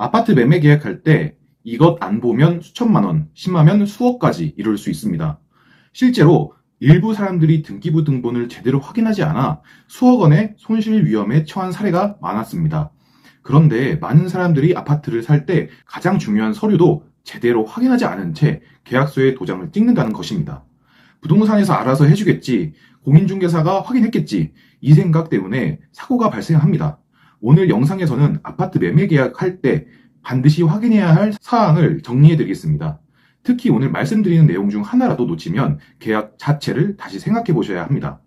아파트 매매 계약할 때 이것 안 보면 수천만 원, 심하면 수억까지 이룰 수 있습니다. 실제로 일부 사람들이 등기부 등본을 제대로 확인하지 않아 수억 원의 손실 위험에 처한 사례가 많았습니다. 그런데 많은 사람들이 아파트를 살 때 가장 중요한 서류도 제대로 확인하지 않은 채 계약서에 도장을 찍는다는 것입니다. 부동산에서 알아서 해주겠지, 공인중개사가 확인했겠지, 이 생각 때문에 사고가 발생합니다. 오늘 영상에서는 아파트 매매 계약할 때 반드시 확인해야 할 사항을 정리해 드리겠습니다. 특히 오늘 말씀드리는 내용 중 하나라도 놓치면 계약 자체를 다시 생각해 보셔야 합니다.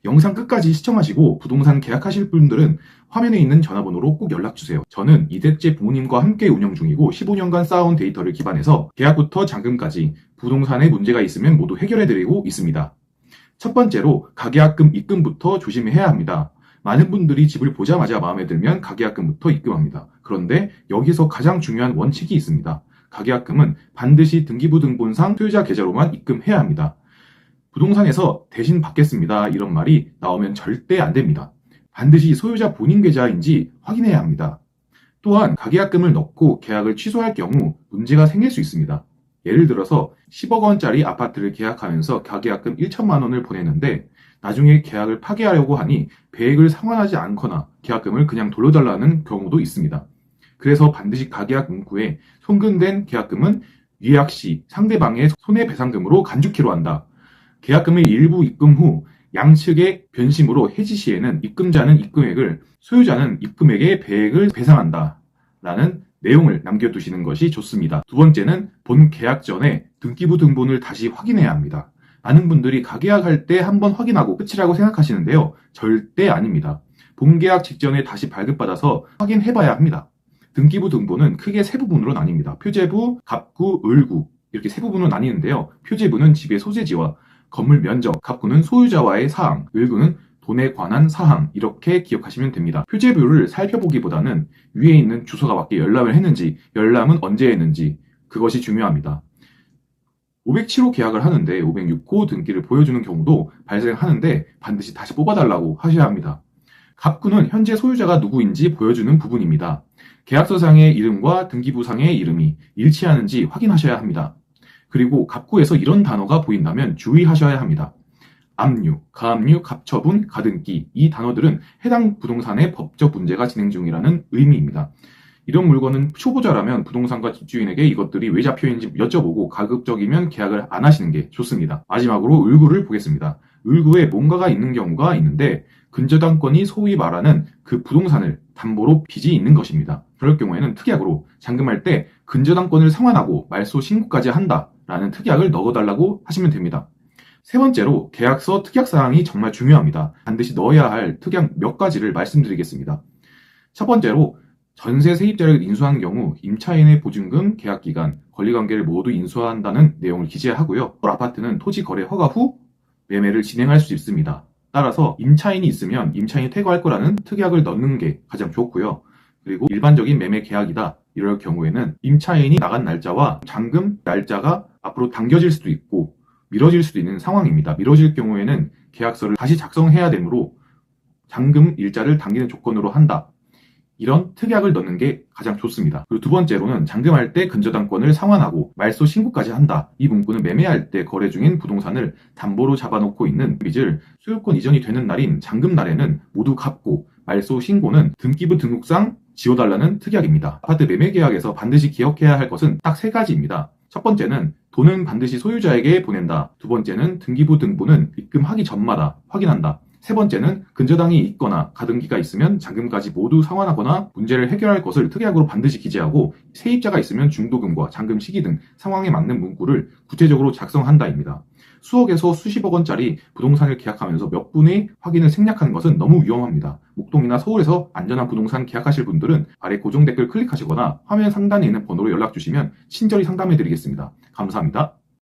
영상 끝까지 시청하시고 부동산 계약하실 분들은 화면에 있는 전화번호로 꼭 연락주세요. 저는 이대째 부모님과 함께 운영 중이고 15년간 쌓아온 데이터를 기반해서 계약부터 잔금까지 부동산에 문제가 있으면 모두 해결해드리고 있습니다. 첫 번째로 가계약금 입금부터 조심해야 합니다. 많은 분들이 집을 보자마자 마음에 들면 가계약금부터 입금합니다. 그런데 여기서 가장 중요한 원칙이 있습니다. 가계약금은 반드시 등기부 등본상 소유자 계좌로만 입금해야 합니다. 부동산에서 대신 받겠습니다 이런 말이 나오면 절대 안 됩니다. 반드시 소유자 본인 계좌인지 확인해야 합니다. 또한 가계약금을 넣고 계약을 취소할 경우 문제가 생길 수 있습니다. 예를 들어서 10억 원짜리 아파트를 계약하면서 가계약금 1천만 원을 보내는데 나중에 계약을 파기하려고 하니 계획을 상환하지 않거나 계약금을 그냥 돌려달라는 경우도 있습니다. 그래서 반드시 가계약 문구에 송금된 계약금은 위약 시 상대방의 손해배상금으로 간주키로 한다. 계약금의 일부 입금 후 양측의 변심으로 해지 시에는 입금자는 입금액을, 소유자는 입금액의 배액을 배상한다. 라는 내용을 남겨두시는 것이 좋습니다. 두 번째는 본 계약 전에 등기부 등본을 다시 확인해야 합니다. 많은 분들이 가계약할 때 한번 확인하고 끝이라고 생각하시는데요. 절대 아닙니다. 본계약 직전에 다시 발급받아서 확인해봐야 합니다. 등기부 등본은 크게 세 부분으로 나뉩니다. 표제부, 갑구, 을구 이렇게 세 부분으로 나뉘는데요. 표제부는 집의 소재지와 건물 면적, 갑구는 소유자와의 사항, 을구는 돈에 관한 사항 이렇게 기억하시면 됩니다. 표제부를 살펴보기보다는 위에 있는 주소가 맞게 열람을 했는지, 열람은 언제 했는지 그것이 중요합니다. 507호 계약을 하는데 506호 등기를 보여주는 경우도 발생하는데 반드시 다시 뽑아달라고 하셔야 합니다. 갑구는 현재 소유자가 누구인지 보여주는 부분입니다. 계약서상의 이름과 등기부상의 이름이 일치하는지 확인하셔야 합니다. 그리고 갑구에서 이런 단어가 보인다면 주의하셔야 합니다. 압류, 가압류, 갑처분, 가등기 이 단어들은 해당 부동산의 법적 문제가 진행 중이라는 의미입니다. 이런 물건은 초보자라면 부동산과 집주인에게 이것들이 왜 잡혀있는지 여쭤보고 가급적이면 계약을 안 하시는 게 좋습니다. 마지막으로 을구를 보겠습니다. 을구에 뭔가가 있는 경우가 있는데 근저당권이 소위 말하는 그 부동산을 담보로 빚이 있는 것입니다. 그럴 경우에는 특약으로 잔금할 때 근저당권을 상환하고 말소 신고까지 한다라는 특약을 넣어달라고 하시면 됩니다. 세 번째로 계약서 특약사항이 정말 중요합니다. 반드시 넣어야 할 특약 몇 가지를 말씀드리겠습니다. 첫 번째로 전세 세입자를 인수한 경우 임차인의 보증금, 계약기간, 권리관계를 모두 인수한다는 내용을 기재하고요. 아파트는 토지 거래 허가 후 매매를 진행할 수 있습니다. 따라서 임차인이 있으면 임차인이 퇴거할 거라는 특약을 넣는 게 가장 좋고요. 그리고 일반적인 매매 계약이다 이럴 경우에는 임차인이 나간 날짜와 잔금 날짜가 앞으로 당겨질 수도 있고 미뤄질 수도 있는 상황입니다. 미뤄질 경우에는 계약서를 다시 작성해야 되므로 잔금 일자를 당기는 조건으로 한다. 이런 특약을 넣는 게 가장 좋습니다. 그리고 두 번째로는 잔금할 때 근저당권을 상환하고 말소 신고까지 한다. 이 문구는 매매할 때 거래 중인 부동산을 담보로 잡아놓고 있는 빚을 소유권 이전이 되는 날인 잔금 날에는 모두 갚고 말소 신고는 등기부 등록상 지워달라는 특약입니다. 아파트 매매 계약에서 반드시 기억해야 할 것은 딱 세 가지입니다. 첫 번째는 돈은 반드시 소유자에게 보낸다. 두 번째는 등기부 등본은 입금하기 전마다 확인한다. 세 번째는 근저당이 있거나 가등기가 있으면 잔금까지 모두 상환하거나 문제를 해결할 것을 특약으로 반드시 기재하고 세입자가 있으면 중도금과 잔금 시기 등 상황에 맞는 문구를 구체적으로 작성한다입니다. 수억에서 수십억 원짜리 부동산을 계약하면서 몇 분의 확인을 생략하는 것은 너무 위험합니다. 목동이나 서울에서 안전한 부동산 계약하실 분들은 아래 고정 댓글 클릭하시거나 화면 상단에 있는 번호로 연락 주시면 친절히 상담해 드리겠습니다. 감사합니다.